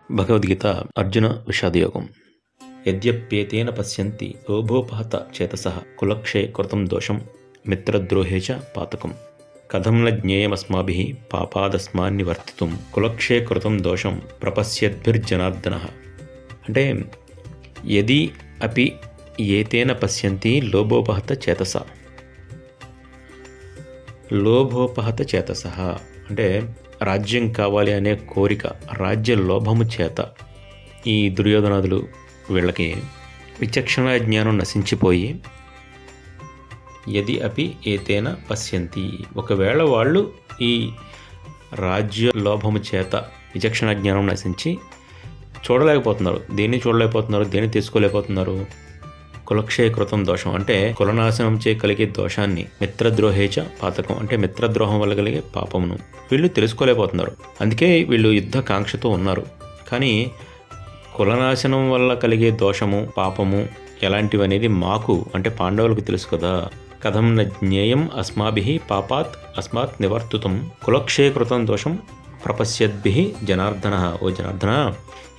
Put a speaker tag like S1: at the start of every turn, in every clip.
S1: భగవద్గీత అర్జున విషాదయోగం. యద్యప్యేతేన పశ్యంతి లోభోపహత చేతసః కులక్షే కృతం దోషం మిత్రద్రోహే చ పాతకం కథం న జ్ఞేయమస్మాభిః పాపాదస్మాన్నివర్తితుం కులక్షే కృతం దోషం ప్రపశ్యద్భిర్జనార్దనః. అంటే యది అపి ఏతేన పశ్యంతి లోభోపహత చేతస. లోభోపహత చేతసః అంటే రాజ్యం కావాలి అనే కోరిక, రాజ్య లోభము చేత ఈ దుర్యోధనాదులు వీళ్ళకి విచక్షణ జ్ఞానం నశించిపోయి యది అపి ఏతేన పశ్యంతి, ఒకవేళ వాళ్ళు ఈ రాజ్య లోభము చేత విచక్షణ జ్ఞానం నశించి చూడలేకపోతున్నారు, దేన్ని చూడలేకపోతున్నారు, దేన్ని తీసుకోలేకపోతున్నారు. కులక్షయ కృతం దోషం అంటే కులనాశనం చే కలిగే దోషాన్ని, మిత్రద్రోహేచ పాతకం అంటే మిత్రద్రోహం వల్ల కలిగే పాపమును వీళ్ళు తెలుసుకోలేకపోతున్నారు. అందుకే వీళ్ళు యుద్ధ కాంక్షతో ఉన్నారు. కానీ కులనాశనం వల్ల కలిగే దోషము, పాపము ఎలాంటివనేది మాకు అంటే పాండవులకు తెలుసు కదా. కథం న జ్ఞేయం అస్మాభిః పాపాత్ అస్మాత్ నివర్తుతం కులక్షయ కృతం దోషం ప్రపశ్యద్భిః జనార్దనః. ఓ జనార్దన,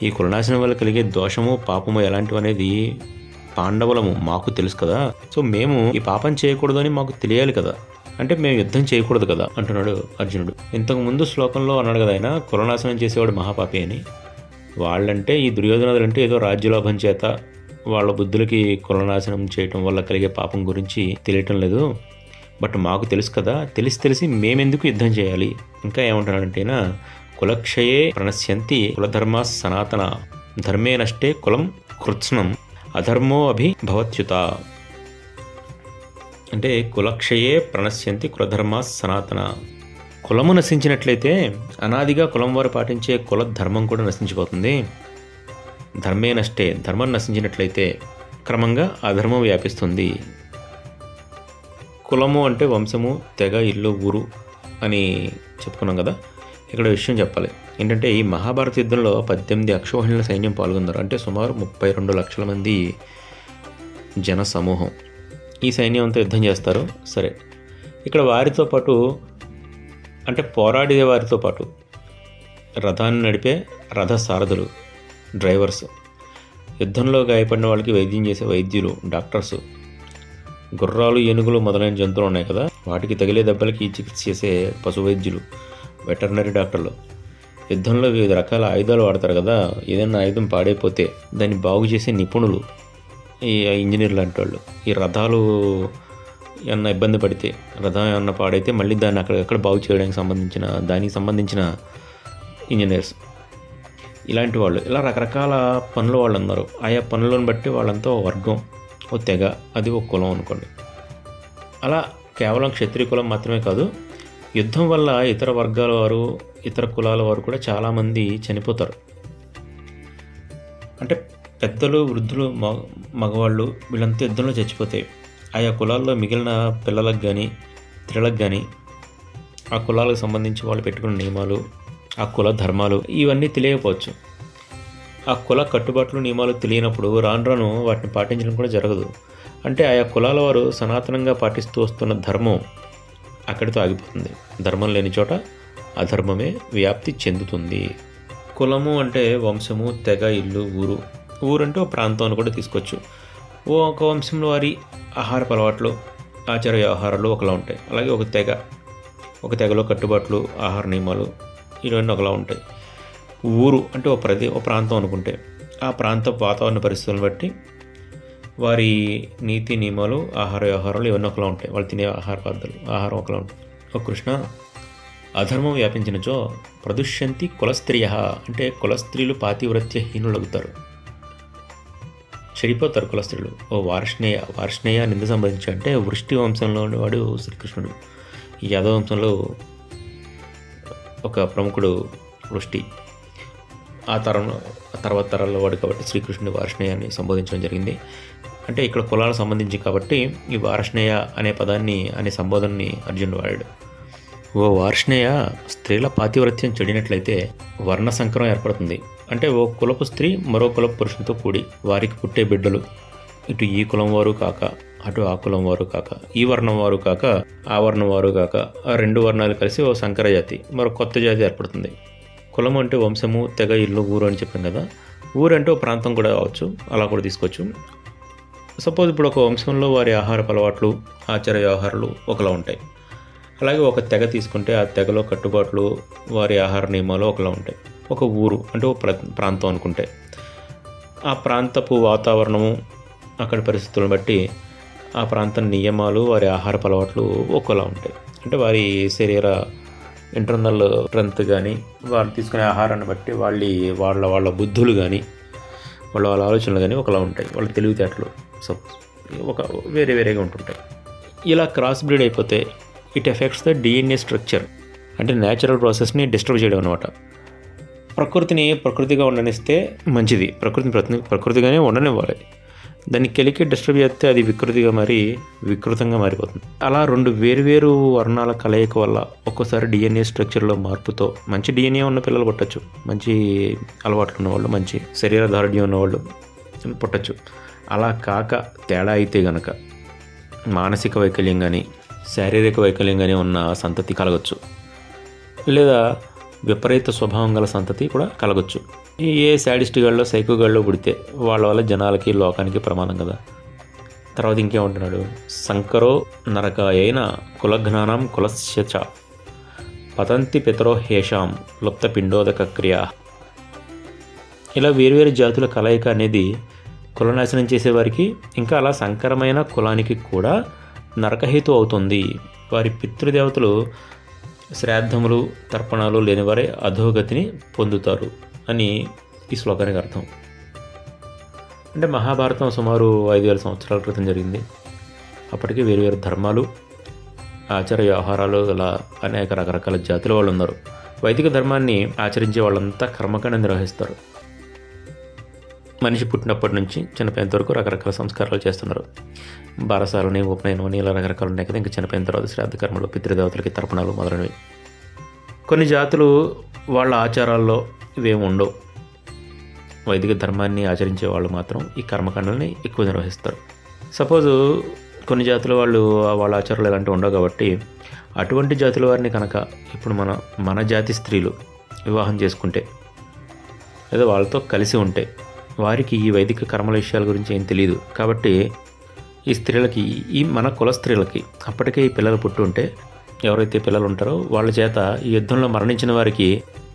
S1: ఈ కులనాశనం వల్ల కలిగే దోషము, పాపము ఎలాంటివనేది పాండవులము మాకు తెలుసు కదా. సో మేము ఈ పాపం చేయకూడదు అని మాకు తెలియాలి కదా, అంటే మేము యుద్ధం చేయకూడదు కదా అంటున్నాడు అర్జునుడు. ఇంతకు ముందు శ్లోకంలో అన్నాడు కదా ఆయన కులనాశనం చేసేవాడు మహాపాపి అని. వాళ్ళంటే ఈ దుర్యోధనాదులంటే ఏదో రాజ్యలోభం చేత వాళ్ళ బుద్ధులకి కులనాశనం చేయటం వల్ల కలిగే పాపం గురించి తెలియటం లేదు. బట్ మాకు తెలుసు కదా, తెలిసి మేమెందుకు యుద్ధం చేయాలి. ఇంకా ఏమంటున్నాడంటేనా, కులక్షయే ప్రణశ్యంతి కులధర్మా సనాతన ధర్మే నష్టే కులం కృత్స్నం అధర్మో అభి భవత్యుత. అంటే కులక్షయే ప్రణశ్యంతి కులధర్మా సనాతన. కులము నశించినట్లయితే అనాదిగా కులం వారు పాటించే కుల ధర్మం కూడా నశించిపోతుంది. ధర్మే నష్టే, ధర్మం నశించినట్లయితే క్రమంగా అధర్మం వ్యాపిస్తుంది. కులము అంటే వంశము, తెగ, ఇల్లు, ఊరు అని చెప్పుకున్నాం కదా. ఇక్కడ విషయం చెప్పాలి ఏంటంటే, ఈ మహాభారత యుద్ధంలో 18 అక్షౌహిణుల సైన్యం పాల్గొన్నారు. అంటే సుమారు 32 లక్షల మంది జన సమూహం ఈ సైన్యం అంతా యుద్ధం చేస్తారు. సరే, ఇక్కడ వారితో పాటు అంటే పోరాడే వారితో పాటు రథాన్ని నడిపే రథ సారథులు, డ్రైవర్స్, యుద్ధంలో గాయపడిన వాళ్ళకి వైద్యం చేసే వైద్యులు, డాక్టర్స్, గుర్రాలు, ఏనుగులు మొదలైన జంతువులు ఉన్నాయి కదా, వాటికి తగిలే దెబ్బలకి చికిత్స చేసే పశు వైద్యులు, వెటర్నరీ డాక్టర్లు, యుద్ధంలో వివిధ రకాల ఆయుధాలు వాడతారు కదా, ఏదైనా ఆయుధం పాడైపోతే దాన్ని బాగు చేసే నిపుణులు, ఈ ఇంజనీర్లు లాంటి వాళ్ళు, ఈ రథాలు ఏమన్నా ఇబ్బంది పడితే, రథం ఏమన్నా పాడైతే మళ్ళీ దాన్ని అక్కడెక్కడ బాగు చేయడానికి దానికి సంబంధించిన ఇంజనీర్స్, ఇలాంటి వాళ్ళు, ఇలా రకరకాల పనుల వాళ్ళు ఉన్నారు. ఆయా పనులను బట్టి వాళ్ళంతా ఓ వర్గం, ఓ తెగ, అది ఒక కులం అనుకోండి. అలా కేవలం క్షత్రియ కులం మాత్రమే కాదు, యుద్ధం వల్ల ఇతర వర్గాల వారు, ఇతర కులాల వారు కూడా చాలామంది చనిపోతారు. అంటే పెద్దలు, వృద్ధులు, మగవాళ్ళు వీళ్ళంతా యుద్ధంలో చచ్చిపోతే ఆయా కులాల్లో మిగిలిన పిల్లలకు కానీ స్త్రీలకు కానీ ఆ కులాలకు సంబంధించి వాళ్ళు పెట్టుకున్న నియమాలు, ఆ కుల ధర్మాలు ఇవన్నీ తెలియకపోవచ్చు. ఆ కుల కట్టుబాట్లు, నియమాలు తెలియనప్పుడు రాను వాటిని పాటించడం కూడా జరగదు. అంటే ఆయా కులాల వారు సనాతనంగా పాటిస్తూ వస్తున్న ధర్మం అక్కడితో ఆగిపోతుంది. ధర్మం లేని చోట అధర్మమే వ్యాప్తి చెందుతుంది. కులము అంటే వంశము, తెగ, ఇల్లు, ఊరు. ఊరంటే ఒక ప్రాంతం అని కూడా తీసుకోవచ్చు. ఒక వంశంలో వారి ఆహారపు అలవాట్లు, ఆచార వ్యవహారాలు ఒకలా ఉంటాయి. అలాగే ఒక తెగలో కట్టుబాట్లు, ఆహార నియమాలు ఇవన్నీ ఒకలా ఉంటాయి. ఊరు అంటే ఒక ప్రాంతం అనుకుంటే ఆ ప్రాంత వాతావరణ పరిస్థితులను బట్టి వారి నీతి నియమాలు, ఆహార వ్యవహారాలు ఇవన్నీ ఒకలా ఉంటాయి. వాళ్ళు తినే ఆహార పద్ధతులు, ఆహారం ఒకలా ఉంటుంది. ఓ కృష్ణ, అధర్మం వ్యాపించినచో ప్రదుష్యంతి కులస్త్రియ అంటే కులస్త్రీలు పాతివ్రత్యహీనులవుతారు, చెడిపోతారు కులస్త్రీలు. ఓ వార్ష్ణేయ నింద సంబంధించి అంటే వృష్టి వంశంలో ఉండేవాడు శ్రీకృష్ణుడు. ఈ యాదవ వంశంలో ఒక ప్రముఖుడు వృష్టి. ఆ తర్వాత తరాల్లో వాడు కాబట్టి శ్రీకృష్ణుడు వార్ష్ణేయాన్ని సంబోధించడం జరిగింది. అంటే ఇక్కడ కులాలకు సంబంధించి కాబట్టి ఈ వార్ష్ణేయ అనే సంబోధనని అర్జునుడు వాడాడు. ఓ వార్ష్ణేయ, స్త్రీల పాతివ్రత్యం చెడినట్లయితే వర్ణ సంకరం ఏర్పడుతుంది. అంటే ఓ కులపు స్త్రీ మరో కులపు పురుషునితో కూడి వారికి పుట్టే బిడ్డలు ఇటు ఈ కులం వారు కాక, అటు ఆ కులం వారు కాక, ఈ వర్ణం వారు కాక, ఆ వర్ణం వారు కాక, ఆ రెండు వర్ణాలు కలిసి ఓ సంకర జాతి, మరో కొత్త జాతి ఏర్పడుతుంది. కులం అంటే వంశము, తెగ, ఇల్లు, ఊరు అని చెప్పాం కదా. ఊరు అంటే ఒక ప్రాంతం కూడా కావచ్చు, అలా కూడా తీసుకోవచ్చు. సపోజ్ ఇప్పుడు ఒక వంశంలో వారి ఆహారపు అలవాట్లు, ఆచార వ్యవహారాలు ఒకలా ఉంటాయి. అలాగే ఒక తెగ తీసుకుంటే ఆ తెగలో కట్టుబాట్లు, వారి ఆహార నియమాలు ఒకలా ఉంటాయి. ఒక ఊరు అంటే ఒక ప్రాంతం అనుకుంటే ఆ ప్రాంతపు వాతావరణము, అక్కడి పరిస్థితులను బట్టి ఆ ప్రాంతం నియమాలు, వారి ఆహారపు అలవాట్లు ఒకలా ఉంటాయి. అంటే వారి శరీర ఇంటర్నల్ స్ట్రెంత్ కానీ, వాళ్ళు తీసుకునే ఆహారాన్ని బట్టి వాళ్ళ బుద్ధులు కానీ, వాళ్ళ ఆలోచనలు కానీ ఒకలా ఉంటాయి. వాళ్ళ తెలివితేటలు ఒక వేరేగా ఉంటుంటాయి. ఇలా క్రాస్ బ్రీడ్ అయిపోతే it effects the DNA structure. అంటే న్యాచురల్ ప్రాసెస్ని డిస్టర్బ్ చేయడం అనమాట. ప్రకృతిని ప్రకృతిగా ఉండనిస్తే మంచిది, ప్రకృతిగానే ఉండనివ్వాలి. దాన్ని కెలికి డిస్టర్బ్ చేస్తే అది వికృతంగా మారిపోతుంది. అలా 2 వేరువేరు వర్ణాల కలయిక వల్ల ఒక్కోసారి డిఎన్ఏ స్ట్రక్చర్లో మార్పుతో మంచి డిఎన్ఏ ఉన్న పిల్లలు పుట్టచ్చు, మంచి అలవాట్లు ఉన్నవాళ్ళు, మంచి శరీర దారుఢ్యం ఉన్నవాళ్ళు పుట్టచ్చు. అలా కాక తేడా అయితే గనక మానసిక వైకల్యం కానీ, శారీరక వైకల్యం కానీ ఉన్న సంతతి కలగచ్చు, లేదా విపరీత స్వభావం గల సంతతి కూడా కలగచ్చు. ఏ శాడిస్ట్గాళ్ళో, సైకోగాళ్ళో పుడితే వాళ్ళ వల్ల జనాలకి, లోకానికి ప్రమాదం కదా. తర్వాత ఇంకేమంటున్నాడు, సంకరో నరకాయైన కులజ్ఞానం కులస్య చ పతంతి పితరో హేషాం లుప్త పిండోదక క్రియా. ఇలా వేరువేరు జాతుల కలయిక అనేది కులనాశనం చేసేవారికి, ఇంకా అలా సంకరమైన కులానికి కూడా నరకహేతు అవుతుంది. వారి పితృదేవతలు శ్రాద్ధములు, తర్పణాలు లేనివారే అధోగతిని పొందుతారు అని ఈ శ్లోకానికి అర్థం. అంటే మహాభారతం సుమారు 5,000 సంవత్సరాల క్రితం జరిగింది. అప్పటికి వేరువేరు ధర్మాలు, ఆచార వ్యవహారాలు గల అనేక రకరకాల జాతుల వాళ్ళు ఉన్నారు. వైదిక ధర్మాన్ని ఆచరించే వాళ్ళంతా కర్మకాండ నిర్వహిస్తారు. మనిషి పుట్టినప్పటి నుంచి చనిపోయేంత వరకు రకరకాల సంస్కారాలు చేస్తున్నారు. బారసాలని, ఉపనయనం, ఇలా రకరకాలు ఉన్నాయి కదా. ఇంకా చనిపోయిన తర్వాత శ్రాద్ధ కర్మలు, పితృదేవతలకి తర్పణాలు మొదలైనవి. కొన్ని జాతులు వాళ్ళ ఆచారాల్లో ఇవేమి ఉండవు. వైదిక ధర్మాన్ని ఆచరించే వాళ్ళు మాత్రం ఈ కర్మకాండల్ని ఎక్కువ నిర్వహిస్తారు. సపోజు కొన్ని జాతుల వాళ్ళు వాళ్ళ ఆచారాలు ఇలాంటివి ఉండవు కాబట్టి అటువంటి జాతుల వారిని కనుక ఇప్పుడు మన జాతి స్త్రీలు వివాహం చేసుకుంటే, లేదా వాళ్ళతో కలిసి ఉంటే, వారికి ఈ వైదిక కర్మల విషయాల గురించి ఏం తెలియదు. కాబట్టి ఈ స్త్రీలకి, ఈ మన కుల స్త్రీలకి అప్పటికే ఈ పిల్లలు పుట్టి ఉంటే, ఎవరైతే పిల్లలు ఉంటారో వాళ్ళ చేత ఈ యుద్ధంలో మరణించిన వారికి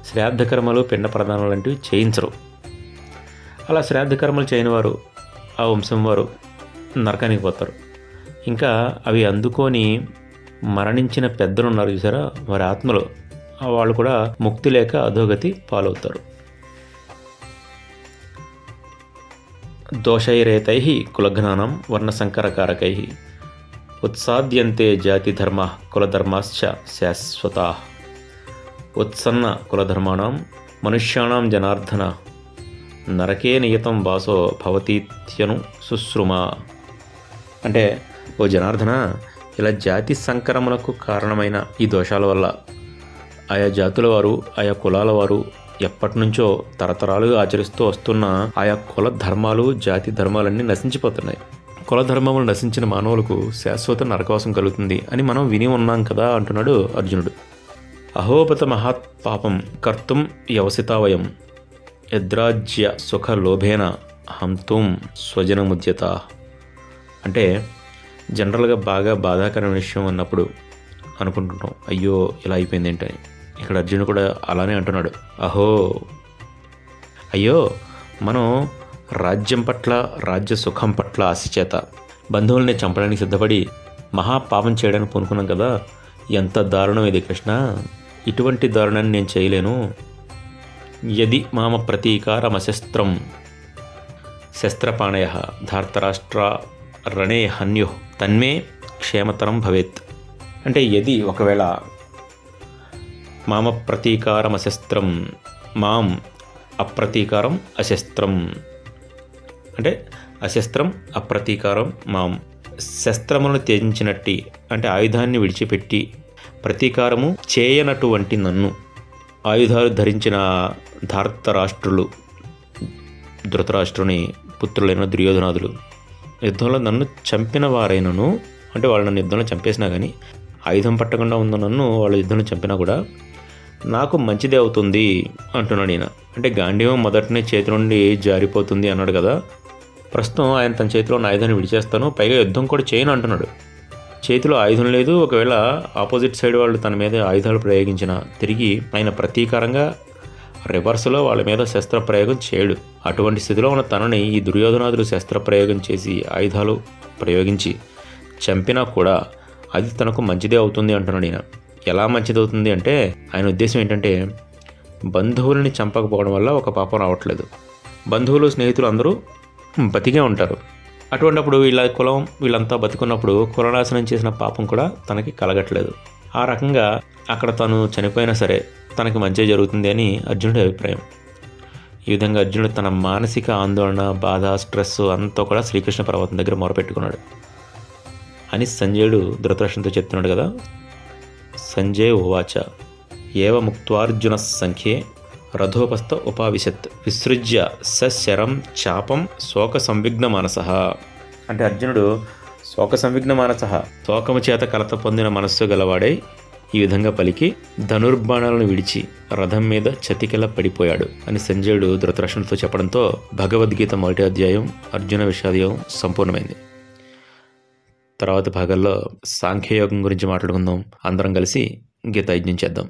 S1: శ్రాద్ధ కర్మలు, పిండ ప్రదానాలు లాంటివి చేయించరు. అలా శ్రాద్ధ కర్మలు చేయని వారు, ఆ వంశం వారు నరకానికి పోతారు. ఇంకా అవి అందుకొని మరణించిన పెద్దలు ఉన్నారు చూసారా, వారి ఆత్మలు, వాళ్ళు కూడా ముక్తి లేక అధోగతి పాలవుతారు. దోషైరేతై కులజ్ఞానం వర్ణసంకరకారకై ఉత్సాద్యంతే జాతిధర్మ కులధర్మాశ్చ శాశ్వతా ఉత్సన్న కులధర్మాణం మనుష్యాణం జనార్దన నరకే నియతం వాసో భవతీత్యను శుశ్రుమ. అంటే ఓ జనార్దన, ఇలా జాతి సంకరములకు కారణమైన ఈ దోషాల వల్ల ఆయా జాతుల వారు, ఆయా కులాల వారు ఎప్పటి నుంచో తరతరాలుగా ఆచరిస్తూ వస్తున్న ఆయా కుల ధర్మాలు, జాతి ధర్మాలన్నీ నశించిపోతున్నాయి. కుల ధర్మములు నశించిన మానవులకు శాశ్వత నరకవాసం కలుగుతుంది అని మనం విని ఉన్నాం కదా అంటున్నాడు అర్జునుడు. అహోపత మహాత్ పాపం కర్తుం వ్యవసితావయం యద్రాజ్య సుఖ లోభేన హంతుం స్వజనముద్యత. అంటే జనరల్గా బాగా బాధాకరమైన విషయం అన్నప్పుడు అనుకుంటుంటాం, అయ్యో ఇలా అయిపోయింది ఏంటని. ఇక్కడ అర్జునుడు కూడా అలానే అంటున్నాడు. అయ్యో మనం రాజ్యం పట్ల, రాజ్య సుఖం పట్ల ఆశ చేత బంధువుల్ని చంపడానికి సిద్ధపడి మహాపాపం చేయడానికి పూనుకున్నాం కదా. ఎంత దారుణం ఇది కృష్ణ, ఇటువంటి దారుణాన్ని నేను చేయలేను. యది మామ ప్రతీకారమశస్త్రం శస్త్రపాణయ ధార్తరాష్ట్ర రణే హన్యు తన్మే క్షేమతరం భవేత్. అంటే యది ఒకవేళ మామ ప్రతీకారం అశస్త్రం, మాం అప్రతీకారం అశస్త్రం, అంటే అశస్త్రం అప్రతీకారం మాం, శస్త్రములను త్యజించినట్టి అంటే ఆయుధాన్ని విడిచిపెట్టి ప్రతీకారము చేయనటువంటి నన్ను, ఆయుధాలు ధరించిన ధార్తరాష్ట్రులు, ధృతరాష్ట్రుని పుత్రులైన దుర్యోధనాదులు యుద్ధంలో నన్ను చంపిన వారైనను, అంటే వాళ్ళు నన్ను యుద్ధంలో చంపేసినా కానీ ఆయుధం పట్టకుండా ఉన్న నన్ను వాళ్ళు యుద్ధంలో చంపినా కూడా నాకు మంచిదే అవుతుంది అంటున్నాడు ఈయన. అంటే గాంధీవం మొదటనే చేతి నుండి జారిపోతుంది అన్నాడు కదా, ప్రస్తుతం ఆయన తన చేతిలో ఉన్న ఆయుధాన్ని విడిచేస్తాను, పైగా యుద్ధం కూడా చేయను అంటున్నాడు. చేతిలో ఆయుధం లేదు, ఒకవేళ ఆపోజిట్ సైడ్ వాళ్ళు తన మీద ఆయుధాలు ప్రయోగించినా తిరిగి ఆయన ప్రతీకారంగా రివర్స్లో వాళ్ళ మీద శస్త్రప్రయోగం చేయడు. అటువంటి స్థితిలో ఉన్న తనని ఈ దుర్యోధనాదులు శస్త్రప్రయోగం చేసి ఆయుధాలు ప్రయోగించి చంపినా కూడా అది తనకు మంచిదే అవుతుంది అంటున్నాడు ఈయన. ఎలా మంచిది అవుతుంది అంటే ఆయన ఉద్దేశం ఏంటంటే, బంధువులని చంపకపోవడం వల్ల ఒక పాపం రావట్లేదు, బంధువులు స్నేహితులు అందరూ బతికే ఉంటారు. అటువంటిప్పుడు వీళ్ళ కులం వీళ్ళంతా బతికున్నప్పుడు కులనాశనం చేసిన పాపం కూడా తనకి కలగట్లేదు. ఆ రకంగా అక్కడ తను చనిపోయినా సరే తనకి మంచి జరుగుతుంది అని అర్జునుడి అభిప్రాయం. ఈ విధంగా అర్జునుడు తన మానసిక ఆందోళన, బాధ, స్ట్రెస్ అంతా కూడా శ్రీకృష్ణ పర్వతం దగ్గర మొరపెట్టుకున్నాడు అని సంజయుడు ధృతరాష్ట్రునితో చెప్తున్నాడు కదా. సంజయ్ ఉవాచ ఏవ ముక్త్వార్జున సంఖ్యే రథోపస్థ ఉపావిశత్ విసృజ్య సశరం చాపం శోక సంవిఘ్న మానసః. అంటే అర్జునుడు శోక సంవిఘ్న మానసః, శోకము చేత కలత పొందిన మనస్సు గలవాడై ఈ విధంగా పలికి ధనుర్బాణాలను విడిచి రథం మీద చతికిల పడిపోయాడు అని సంజయుడు ధృతరాష్ట్రునితో చెప్పడంతో భగవద్గీత 1వ అధ్యాయం అర్జున విషాదయోగం సంపూర్ణమైంది. తర్వాత భాగాల్లో సాంఖ్యయోగం గురించి మాట్లాడుకుందాం. అందరం కలిసి గీతాయజ్ఞం చేద్దాం.